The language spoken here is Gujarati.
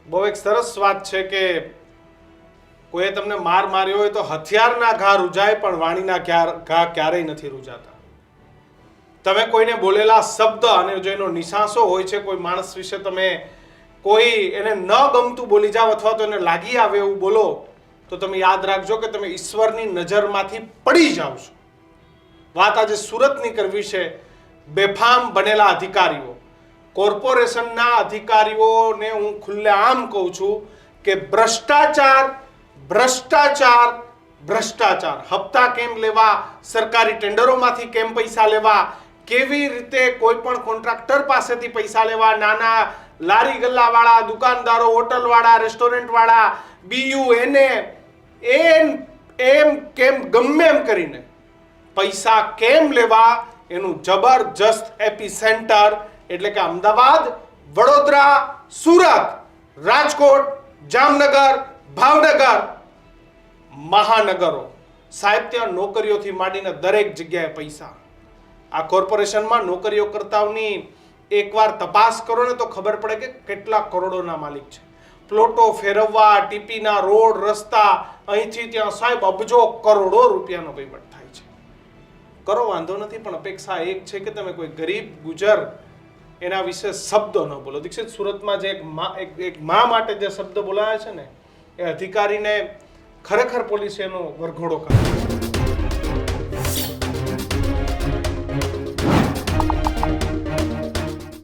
બહુ એક સરસ વાત છે કે કોઈએ તમને માર માર્યો હોય તો હથિયારના ઘા રૂજાય પણ વાણીના ઘા ક્યારેય નથી રૂજાતા. તમે કોઈને બોલેલા શબ્દ અને જો એનો નિશાસો હોય છે, કોઈ માણસ વિશે તમે કોઈ એને ન ગમતું બોલી જાઓ અથવા તો એને લાગી આવે એવું બોલો તો તમે યાદ રાખજો કે તમે ઈશ્વરની નજરમાંથી પડી જાઓ છો. વાત આજે સુરતની કરવી છે. બેફામ બનેલા અધિકારીઓ, કોર્પોરેશનના અધિકારીઓને હું ખુલ્લેઆમ કહું છું કે ભ્રષ્ટાચાર ભ્રષ્ટાચાર ભ્રષ્ટાચાર. હપ્તા કેમ લેવા, સરકારી ટેન્ડરોમાંથી કેમ પૈસા લેવા, કેવી રીતે કોઈ પણ કોન્ટ્રાક્ટર પાસેથી પૈસા લેવા, નાના લારી ગલ્લાવાળા, દુકાનદારો, હોટલવાળા, રેસ્ટોરન્ટવાળા, બીયુ એને એમ કેમ ગમે એમ કરીને પૈસા કેમ લેવા, એનું જબરજસ્ત એપી સેન્ટર એટલે કે અમદાવાદ, વડોદરા, સુરત, રાજકોટ, જામનગર, ભાવનગર મહાનગરો. સાહેબ ત્યાં નોકરીઓથી માંડીને દરેક જગ્યાએ પૈસા. આ કોર્પોરેશનમાં નોકરીઓ કરતાઓની એકવાર તપાસ કરો ને તો ખબર પડે કે કેટલા કરોડોના માલિક છે. પ્લોટો ફેરવવા, ટીપીના રોડ રસ્તા, અહીંથી ત્યાં સાહેબ અબજો કરોડો રૂપિયાનો વહીવટ થાય છે. કરો, વાંધો નથી, પણ અપેક્ષા એક છે કે તમે કોઈ ગરીબ ગુજર એના વિશે શબ્દો ન બોલો. દીક્ષિત, સુરતમાં જે એક મા માટે જે શબ્દ બોલાયા છે ને, એ અધિકારીને ખરેખર પોલીસે એનો વરઘોડો કર્યો.